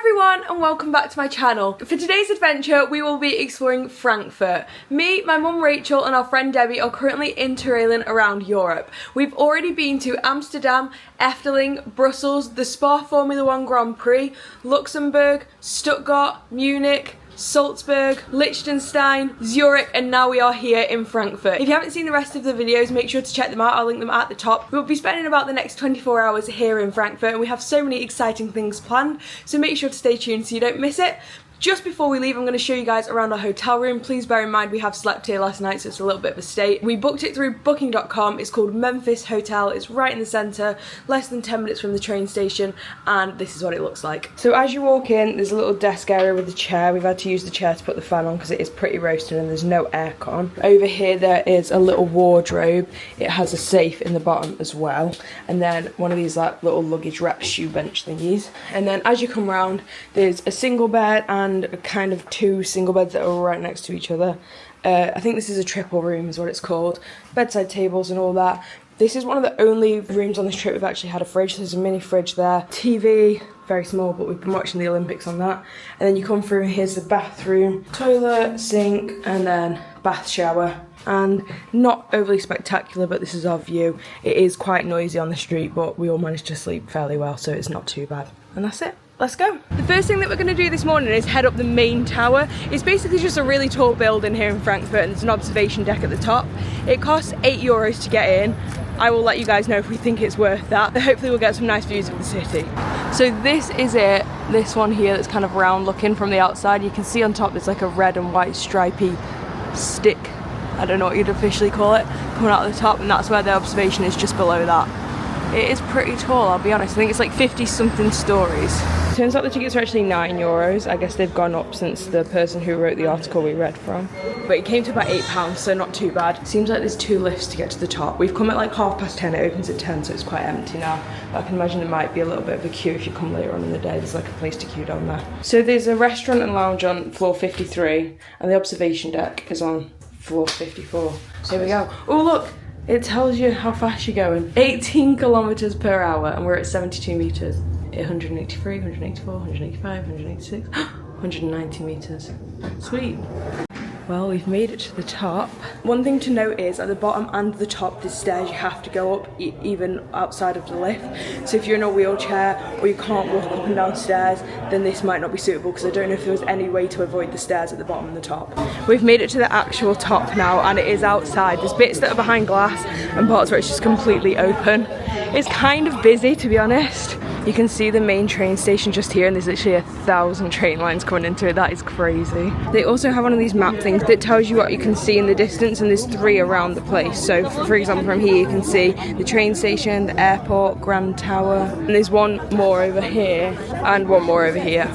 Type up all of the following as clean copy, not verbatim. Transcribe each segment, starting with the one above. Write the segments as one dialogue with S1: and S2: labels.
S1: everyone and welcome back to my channel. For today's adventure we will be exploring Frankfurt. Me, my mum Rachel and our friend Debbie are currently interrailing around Europe. We've already been to Amsterdam, Efteling, Brussels, the Spa Formula 1 Grand Prix, Luxembourg, Stuttgart, Munich, Salzburg, Liechtenstein, Zurich, and now we are here in Frankfurt. If you haven't seen the rest of the videos, make sure to check them out. I'll link them at the top. We'll be spending about the next 24 hours here in Frankfurt and we have so many exciting things planned, so make sure to stay tuned so you don't miss it. Just before we leave, I'm going to show you guys around our hotel room. Please bear in mind we have slept here last night, so it's a little bit of a state. We booked it through booking.com. It's called Memphis Hotel. It's right in the centre, less than 10 minutes from the train station, and this is what it looks like. So as you walk in, there's a little desk area with a chair. We've had to use the chair to put the fan on because it is pretty roasting and there's no aircon. Over here there is a little wardrobe. It has a safe in the bottom as well, and then one of these like little luggage rack shoe bench thingies. And then as you come round, there's a single bed and kind of two single beds that are right next to each other. I think this is a triple room is what it's called. Bedside tables and all that. This is one of the only rooms on this trip we've actually had a fridge. There's a mini fridge there. TV, very small, but we've been watching the Olympics on that. And then you come through and here's the bathroom, toilet, sink, and then bath shower. And not overly spectacular, but this is our view. It is quite noisy on the street, but we all managed to sleep fairly well, so it's not too bad. And that's it. Let's go. The first thing that we're going to do this morning is head up the main tower. It's basically just a really tall building here in Frankfurt and there's an observation deck at the top. It costs €8 to get in. I will let you guys know if we think it's worth that. Hopefully we'll get some nice views of the city. So this is it, this one here that's kind of round looking from the outside. You can see on top there's like a red and white stripy stick, I don't know what you'd officially call it, coming out of the top, and that's where the observation is, just below that. It is pretty tall, I'll be honest. I think it's like 50 something stories. Turns out the tickets are actually €9. I guess they've gone up since the person who wrote the article we read from. But it came to about £8, so not too bad. Seems like there's 2 lifts to get to the top. We've come at like 10:30, it opens at 10, so it's quite empty now. But I can imagine there might be a little bit of a queue if you come later on in the day. There's like a place to queue down there. So there's a restaurant and lounge on floor 53, and the observation deck is on floor 54. So here we go. Oh look! It tells you how fast you're going. 18 kilometers per hour, and we're at 72 meters. 183, 184, 185, 186, 190 meters. Sweet. Well, we've made it to the top. One thing to note is at the bottom and the top there's stairs you have to go up, even outside of the lift. So if you're in a wheelchair or you can't walk up and down stairs, then this might not be suitable, because I don't know if there was any way to avoid the stairs at the bottom and the top. We've made it to the actual top now, and it is outside. There's bits that are behind glass and parts where it's just completely open. It's kind of busy, to be honest. You can see the main train station just here, and there's literally 1,000 train lines coming into it. That is crazy. They also have one of these map things that tells you what you can see in the distance, and there's 3 around the place. So for example, from here you can see the train station, the airport, Grand Tower, and there's one more over here and one more over here.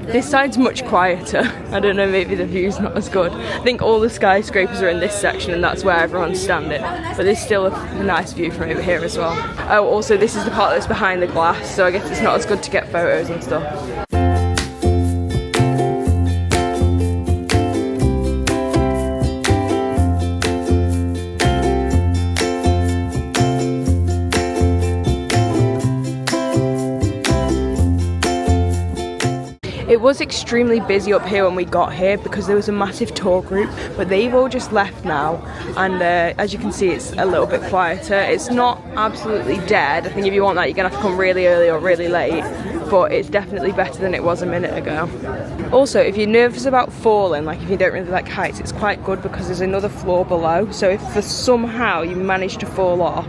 S1: This side's much quieter. I don't know, maybe the view's not as good. I think all the skyscrapers are in this section and that's where everyone's standing, but there's still a nice view from over here as well. Oh, also this is the part that's behind the glass, so I guess it's not as good to get photos and stuff. It was extremely busy up here when we got here because there was a massive tour group, but they've all just left now, and as you can see it's a little bit quieter. It's not absolutely dead. I think if you want that you're gonna have to come really early or really late, but it's definitely better than it was a minute ago. Also, if you're nervous about falling, like if you don't really like heights, it's quite good because there's another floor below, so if for somehow you manage to fall off,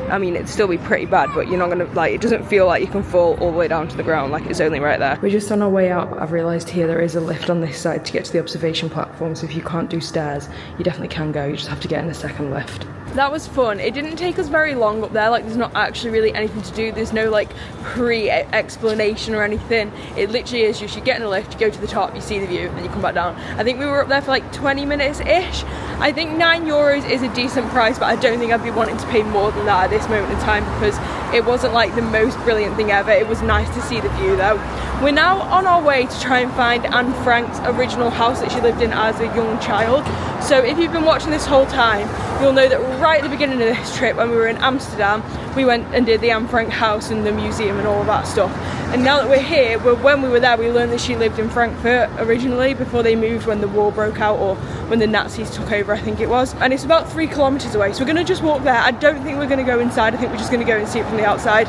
S1: I mean, it'd still be pretty bad, but you're not gonna, like, it doesn't feel like you can fall all the way down to the ground, like it's only right there. We're just on our way out. I've realised here there is a lift on this side to get to the observation platform, so if you can't do stairs, you definitely can go, you just have to get in the second lift. That was fun. It didn't take us very long up there, like there's not actually really anything to do, there's no like pre-explanation or anything. It literally is just you get in a lift, you go to the top, you see the view, and then you come back down. I think we were up there for like 20 minutes-ish. I think €9 is a decent price, but I don't think I'd be wanting to pay more than that at this moment in time because it wasn't like the most brilliant thing ever. It was nice to see the view though. We're now on our way to try and find Anne Frank's original house that she lived in as a young child. So if you've been watching this whole time, you'll know that right at the beginning of this trip, when we were in Amsterdam, we went and did the Anne Frank house and the museum and all of that stuff. And now that we're here, when we were there, we learned that she lived in Frankfurt originally before they moved when the war broke out, or when the Nazis took over, I think it was. And it's about 3 kilometers away, so we're gonna just walk there. I don't think we're gonna go inside, I think we're just gonna go and see it from the outside.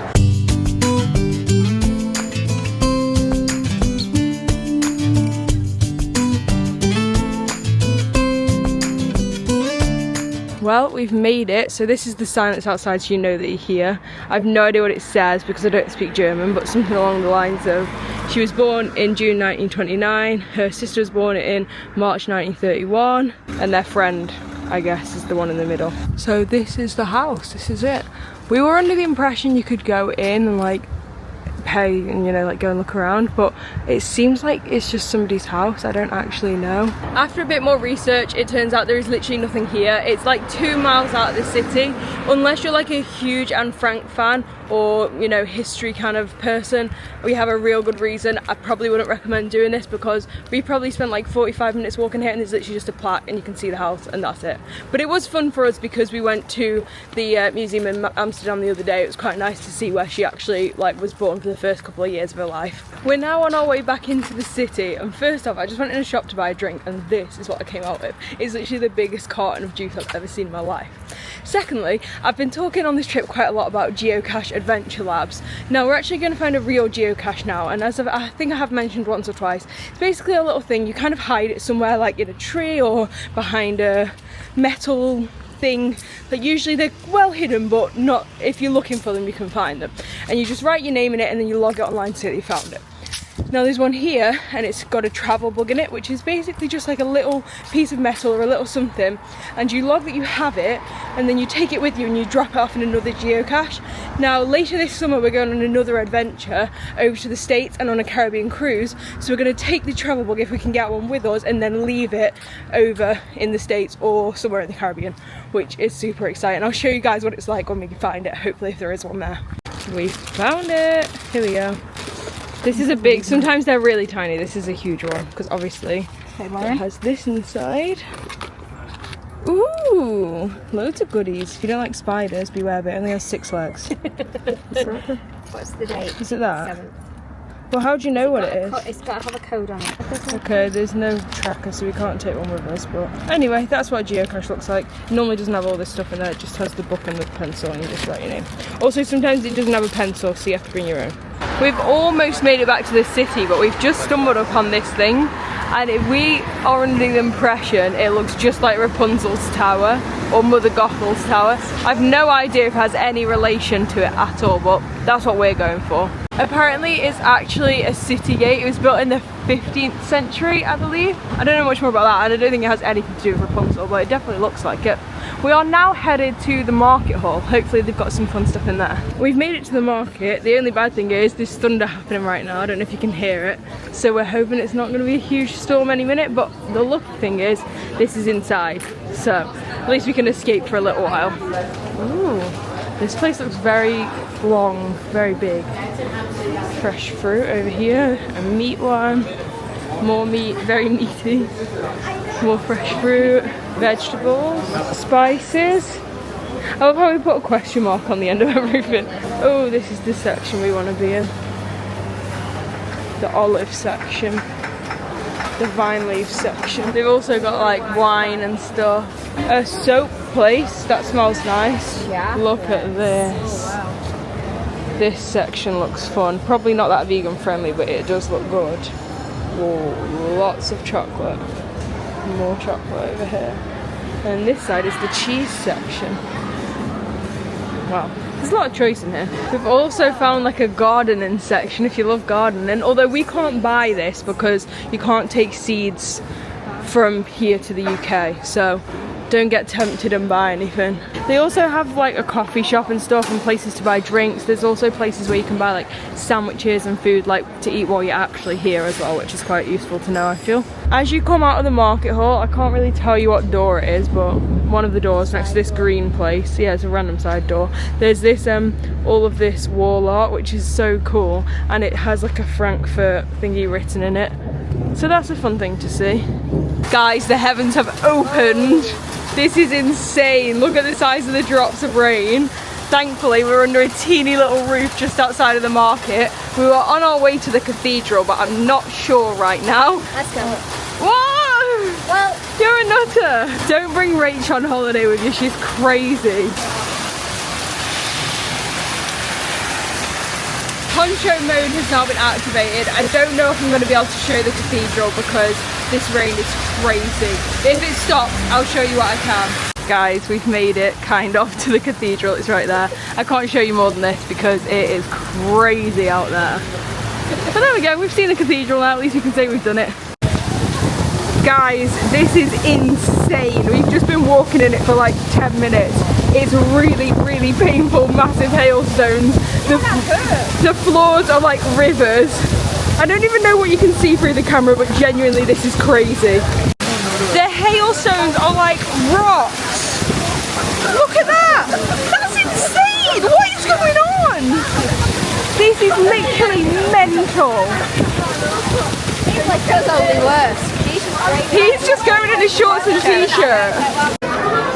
S1: Well, we've made it. So this is the sign that's outside, so you know that you're here. I have no idea what it says because I don't speak German, but something along the lines of she was born in June 1929, her sister was born in March 1931, and their friend, I guess, is the one in the middle. So this is the house, this is it. We were under the impression you could go in and like pay and, you know, like go and look around, but it seems like it's just somebody's house. I don't actually know. After a bit more research, it turns out there is literally nothing here. It's like 2 miles out of the city. Unless you're like a huge Anne Frank fan or, you know, history kind of person, we have a real good reason. I probably wouldn't recommend doing this because we probably spent like 45 minutes walking here, and there's literally just a plaque and you can see the house and that's it. But it was fun for us because we went to the museum in Amsterdam the other day. It was quite nice to see where she actually like was born for the first couple of years of her life. We're now on our way back into the city, and first off I just went in a shop to buy a drink, and this is what I came out with. It's literally the biggest carton of juice I've ever seen in my life. Secondly, I've been talking on this trip quite a lot about geocache adventure labs. Now we're actually going to find a real geocache now, and as I think I have mentioned once or twice, it's basically a little thing. You kind of hide it somewhere like in a tree or behind a metal thing. Like usually they're well hidden, but not if you're looking for them you can find them, and you just write your name in it and then you log it online to say that you found it. Now there's one here and it's got a travel bug in it, which is basically just like a little piece of metal or a little something, and you log that you have it and then you take it with you and you drop it off in another geocache. Now later this summer we're going on another adventure over to the States and on a Caribbean cruise, so we're going to take the travel bug if we can get one with us and then leave it over in the States or somewhere in the Caribbean, which is super exciting. I'll show you guys what it's like when we find it, hopefully, if there is one there. We found it! Here we go. This is a big, sometimes they're really tiny. This is a huge one because obviously it has this inside. Ooh, loads of goodies. If you don't like spiders, beware, but it only has 6 legs.
S2: What's the date?
S1: Is it that?
S2: 7th.
S1: Well, how do you know what it is?
S2: It's got to have a code on it.
S1: Okay, there's no tracker, so we can't take one with us, but anyway, that's what a geocache looks like. It normally doesn't have all this stuff in there, it just has the book and the pencil, and you just write your name. Also, sometimes it doesn't have a pencil, so you have to bring your own. We've almost made it back to the city, but we've just stumbled upon this thing, and if we are under the impression it looks just like Rapunzel's tower or Mother Gothel's tower. I've no idea if it has any relation to it at all, but that's what we're going for. Apparently it's actually a city gate. It was built in the 15th century, I believe. I don't know much more about that, and I don't think it has anything to do with Rapunzel, but it definitely looks like it. We are now headed to the market hall. Hopefully they've got some fun stuff in there. We've made it to the market. The only bad thing is there's thunder happening right now. I don't know if you can hear it. So we're hoping it's not going to be a huge storm any minute, but the lucky thing is this is inside. So at least we can escape for a little while. Ooh, this place looks very long, very big. Fresh fruit over here, a meat one, more meat, very meaty, more fresh fruit, vegetables, spices. I love how we put a question mark on the end of everything. Oh, this is the section we want to be in. The olive section, the vine leaf section. They've also got like wine and stuff. A soap place, that smells nice.
S2: Yeah.
S1: Look at this.
S2: Wow.
S1: This section looks fun. Probably not that vegan friendly, but it does look good. Whoa, lots of chocolate. More chocolate over here. And this side is the cheese section. Wow, there's a lot of choice in here. We've also found like a gardening section if you love gardening, although we can't buy this because you can't take seeds from here to the UK, so don't get tempted and buy anything. They also have like a coffee shop and stuff and places to buy drinks. There's also places where you can buy like sandwiches and food like to eat while you're actually here as well, which is quite useful to know, I feel. As you come out of the market hall, I can't really tell you what door it is, but one of the doors next to this green place, yeah, it's a random side door. There's this all of this wall art, which is so cool, and it has like a Frankfurt thingy written in it. So that's a fun thing to see. Guys, the heavens have opened. This is insane. Look at the size of the drops of rain. Thankfully, we're under a teeny little roof just outside of the market. We were on our way to the cathedral, but I'm not sure right now.
S2: Let's go.
S1: Whoa!
S2: Well,
S1: You're a nutter. Don't bring Rach on holiday with you. She's crazy. Poncho mode has now been activated. I don't know if I'm going to be able to show the cathedral because this rain is crazy. If it stops, I'll show you what I can. Guys, we've made it kind of to the cathedral. It's right there. I can't show you more than this because it is crazy out there. But there we go, we've seen the cathedral now. At least we can say we've done it. Guys, this is insane. We've just been walking in it for like 10 minutes. It's really, really painful, massive hailstones. The floors are like rivers. I don't even know what you can see through the camera, but genuinely this is crazy. The hailstones are like rocks. Look at that! That's insane! What is going on? This is literally mental.
S2: it's like goes only worse.
S1: He's just going in his shorts and t-shirt.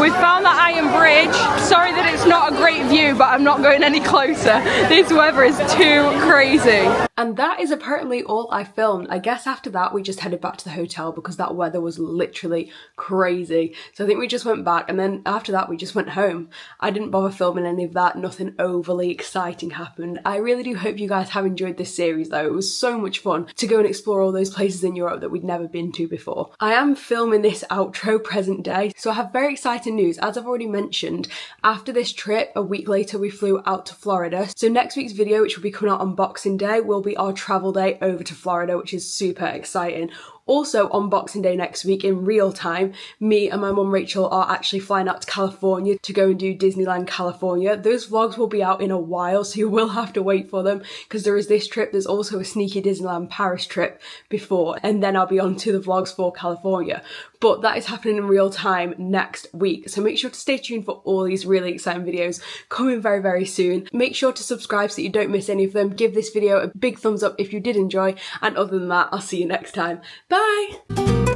S1: We've found that iron bridge. Sorry that it's not a great view, but I'm not going any closer. This weather is too crazy. And that is apparently all I filmed. I guess after that we just headed back to the hotel because that weather was literally crazy. So I think we just went back, and then after that we just went home. I didn't bother filming any of that. Nothing overly exciting happened. I really do hope you guys have enjoyed this series though. It was so much fun to go and explore all those places in Europe that we'd never been to before. I am filming this outro present day, so I have very exciting news. As I've already mentioned, after this trip, a week later we flew out to Florida. So next week's video, which will be coming out on Boxing Day, will be our travel day over to Florida, which is super exciting. Also on Boxing Day next week in real time, me and my mum Rachel are actually flying out to California to go and do Disneyland California. Those vlogs will be out in a while, so you will have to wait for them because there is this trip. There's also a sneaky Disneyland Paris trip before, and then I'll be on to the vlogs for California. But that is happening in real time next week. So make sure to stay tuned for all these really exciting videos coming very, very soon. Make sure to subscribe so that you don't miss any of them. Give this video a big thumbs up if you did enjoy. And other than that, I'll see you next time. Bye!